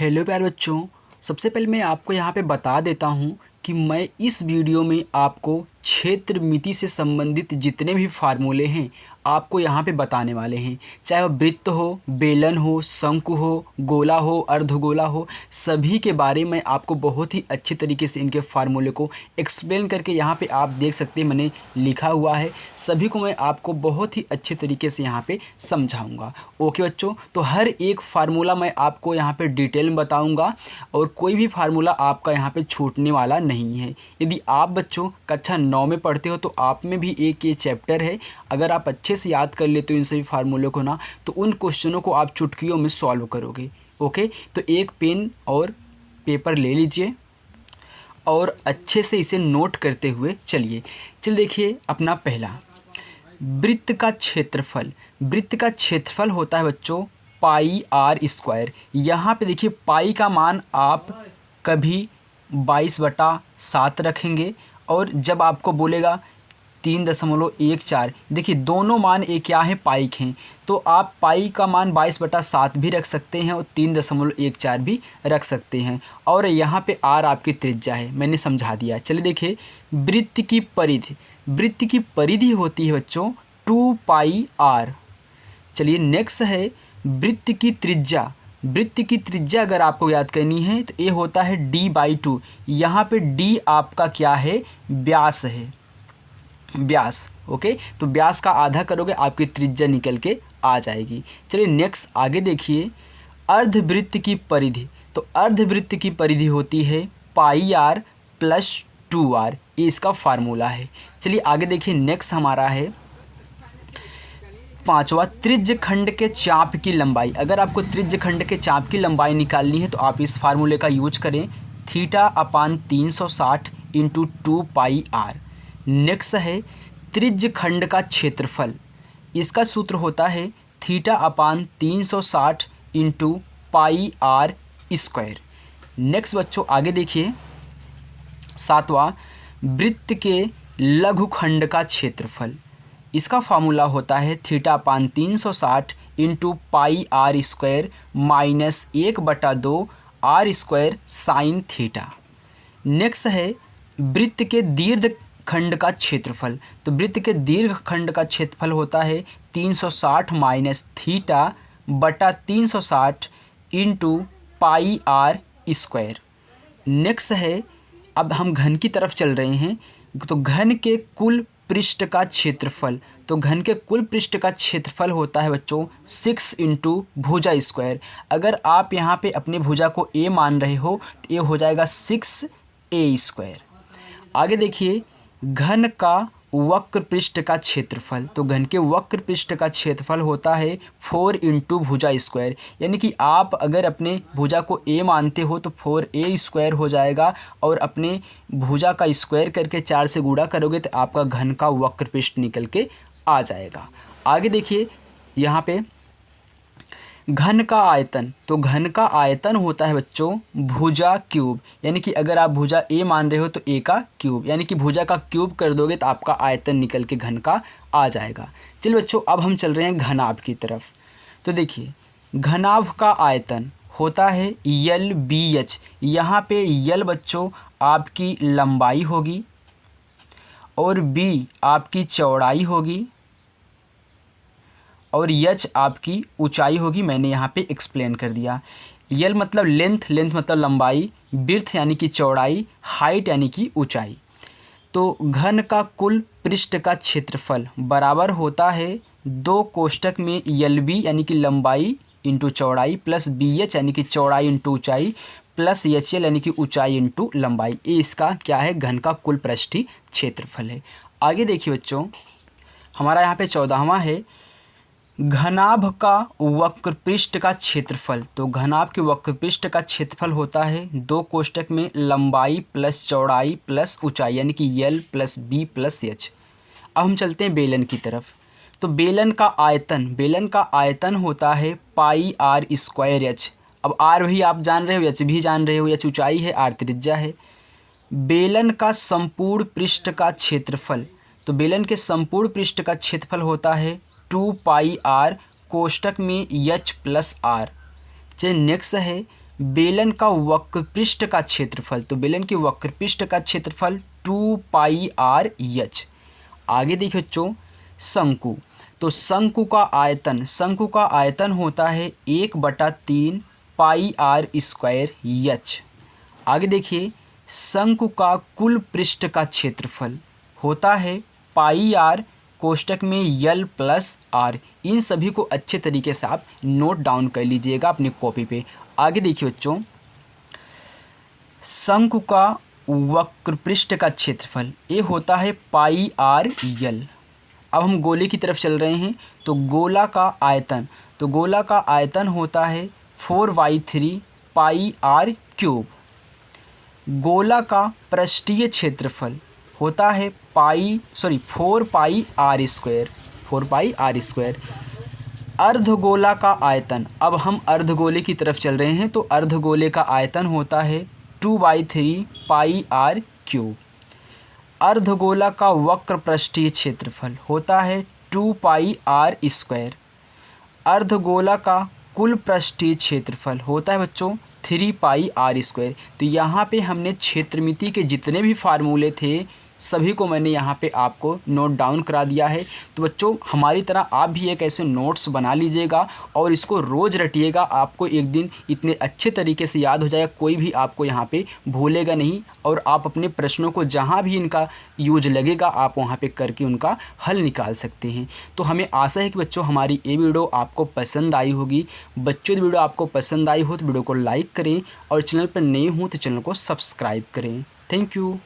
Hello प्यारे बच्चों। सबसे पहले मैं आपको यहाँ पे बता देता हूँ कि मैं इस वीडियो में आपको क्षेत्र मिति से संबंधित जितने भी फार्मूले हैं आपको यहाँ पे बताने वाले हैं। चाहे वो वृत्त हो, बेलन हो, शंकु हो, गोला हो, अर्धगोला हो, सभी के बारे में आपको बहुत ही अच्छे तरीके से इनके फार्मूले को एक्सप्लेन करके यहाँ पे आप देख सकते हैं मैंने लिखा हुआ है। सभी को मैं आपको बहुत ही अच्छे तरीके से यहाँ पे समझाऊंगा। ओके बच्चों, तो हर एक फार्मूला मैं आपको यहाँ पे डिटेल में बताऊँगा और कोई भी फार्मूला आपका यहाँ पे छूटने वाला नहीं है। यदि आप बच्चों कक्षा 9 में पढ़ते हो तो आप में भी एक ये चैप्टर है। अगर आप अच्छे से याद कर लेते हो इन सभी फार्मूलों को ना, तो उन क्वेश्चनों को आप चुटकियों में सॉल्व करोगे। ओके, तो एक पेन और पेपर ले लीजिए और अच्छे से इसे नोट करते हुए चलिए। देखिए अपना पहला वृत्त का क्षेत्रफल। वृत्त का क्षेत्रफल होता है बच्चों पाई आर स्क्वायर। यहाँ पे देखिए पाई का मान आप कभी 22/7 रखेंगे और जब आपको बोलेगा 3.14, देखिए दोनों मान एक क्या है, पाई के हैं, तो आप पाई का मान 22/7 भी रख सकते हैं और 3.14 भी रख सकते हैं। और यहाँ पे आर आपकी त्रिज्या है, मैंने समझा दिया। चलिए देखिए वृत्त की परिधि। वृत्त की परिधि होती है बच्चों 2 पाई आर। चलिए नेक्स्ट है वृत्त की त्रिज्या। वृत्त की त्रिज्या अगर आपको याद करनी है तो ये होता है d/2। यहाँ पे d आपका क्या है, व्यास है, व्यास। ओके, तो व्यास का आधा करोगे आपकी त्रिज्या निकल के आ जाएगी। चलिए नेक्स्ट आगे देखिए अर्धवृत्त की परिधि। तो अर्धवृत्त की परिधि होती है पाई आर प्लस 2r, ये इसका फार्मूला है। चलिए आगे देखिए नेक्स्ट हमारा है पांचवा त्रिज्य खंड के चाप की लंबाई। अगर आपको त्रिज्य खंड के चाप की लंबाई निकालनी है तो आप इस फार्मूले का यूज करें, θ/360 × 2 पाई आर। नेक्स्ट है त्रिज्य खंड का क्षेत्रफल। इसका सूत्र होता है θ/360 × पाई आर स्क्वायर। नेक्स्ट बच्चों आगे देखिए सातवां वृत्त के लघुखंड का क्षेत्रफल। इसका फार्मूला होता है θ/360 × pi R square minus 1/2 R square sine theta. Next है वृत्त के दीर्घ खंड का क्षेत्रफल। तो वृत्त के दीर्घ खंड का क्षेत्रफल होता है 360 minus θ/360 × pi R square. Next है अब हम घन की तरफ चल रहे हैं, तो घन के कुल पृष्ठ का क्षेत्रफल। तो घन के कुल पृष्ठ का क्षेत्रफल होता है बच्चों 6 × भुजा स्क्वायर। अगर आप यहाँ पे अपने भुजा को a मान रहे हो तो ये हो जाएगा 6a²। आगे देखिए घन का वक्र पृष्ठ का क्षेत्रफल। तो घन के वक्र पृष्ठ का क्षेत्रफल होता है 4 × भुजा स्क्वायर। यानी कि आप अगर अपने भुजा को a मानते हो तो 4a² हो जाएगा और अपने भुजा का स्क्वायर करके 4 से गुणा करोगे तो आपका घन का वक्र पृष्ठ निकल के आ जाएगा। आगे देखिए यहाँ पे घन का आयतन। तो घन का आयतन होता है बच्चों भुजा क्यूब। यानी कि अगर आप भुजा a मान रहे हो तो a का क्यूब, यानी कि भुजा का क्यूब कर दोगे तो आपका आयतन निकल के घन का आ जाएगा। चलिए बच्चों अब हम चल रहे हैं घनाभ की तरफ। तो देखिए घनाभ का आयतन होता है LBH। यहाँ पे L बच्चों आपकी लंबाई होगी और B आपकी चौड़ाई होगी और H आपकी ऊंचाई होगी। मैंने यहाँ पे एक्सप्लेन कर दिया। L मतलब लेंथ, लेंथ मतलब लंबाई, विड्थ यानी कि चौड़ाई, हाइट यानी कि ऊंचाई। तो घन का कुल पृष्ठ का क्षेत्रफल बराबर होता है 2 कोष्ठक में LB यानी कि लंबाई इंटू चौड़ाई प्लस BH यानी कि चौड़ाई इंटू ऊंचाई प्लस HL यानी कि ऊंचाई इंटू लंबाई। ये इसका क्या है, घन का कुल पृष्ठीय क्षेत्रफल है। आगे देखिए बच्चों हमारा यहाँ पे 14वां है घनाभ का वक्र पृष्ठ का क्षेत्रफल। तो घनाभ के वक्र पृष्ठ का क्षेत्रफल होता है 2 कोष्ठक में लंबाई प्लस चौड़ाई प्लस ऊंचाई यानी कि L plus B plus H। अब हम चलते हैं बेलन की तरफ। तो बेलन का आयतन होता है पाई आर स्क्वायर H। अब R भी आप जान रहे हो, H भी जान रहे हो, H ऊंचाई है, R त्रिज्या है। बेलन का संपूर्ण पृष्ठ का क्षेत्रफल। तो बेलन के संपूर्ण पृष्ठ का क्षेत्रफल होता है 2 पाई आर कोष्ठक में H प्लस R। चलिए नेक्स्ट है बेलन का वक्र पृष्ठ का क्षेत्रफल, तो बेलन के वक्र पृष्ठ का क्षेत्रफल 2 पाई आर एच। आगे देखिए बच्चों शंकु, तो शंकु का आयतन होता है 1/3 पाई आर स्क्वायर एच। आगे देखिए शंकु का कुल पृष्ठ का क्षेत्रफल होता है पाई आर कोष्टक में यल प्लस आर। इन सभी को अच्छे तरीके से आप नोट डाउन कर लीजिएगा अपनी कॉपी पे। आगे देखिए बच्चों शंकु का वक्र पृष्ठ का क्षेत्रफल ये होता है पाई आर यल। अब हम गोले की तरफ चल रहे हैं, तो गोला का आयतन होता है 4/3 पाई आर क्यूब। गोला का पृष्ठीय क्षेत्रफल होता है 4 पाई आर स्क्वायर। अर्धगोला का आयतन, अब हम अर्धगोले की तरफ चल रहे हैं, तो अर्धगोले का आयतन होता है 2/3 पाई आर क्यूब। अर्धगोला का वक्र पृष्ठीय क्षेत्रफल होता है 2 पाई आर स्क्वायर। अर्धगोला का कुल पृष्ठीय क्षेत्रफल होता है बच्चों 3 पाई आर स्क्वायर। तो यहाँ पे हमने क्षेत्रमिति के जितने भी फार्मूले थे सभी को मैंने यहाँ पे आपको नोट डाउन करा दिया है। तो बच्चों हमारी तरह आप भी एक ऐसे नोट्स बना लीजिएगा और इसको रोज़ रटिएगा। आपको एक दिन इतने अच्छे तरीके से याद हो जाएगा, कोई भी आपको यहाँ पे भूलेगा नहीं और आप अपने प्रश्नों को जहाँ भी इनका यूज लगेगा आप वहाँ पे करके उनका हल निकाल सकते हैं। तो हमें आशा है कि बच्चों हमारी ये वीडियो आपको पसंद आई होगी। बच्चों यदि वीडियो आपको पसंद आई हो तो वीडियो को लाइक करें और चैनल पर नए हों तो चैनल को सब्सक्राइब करें। Thank you.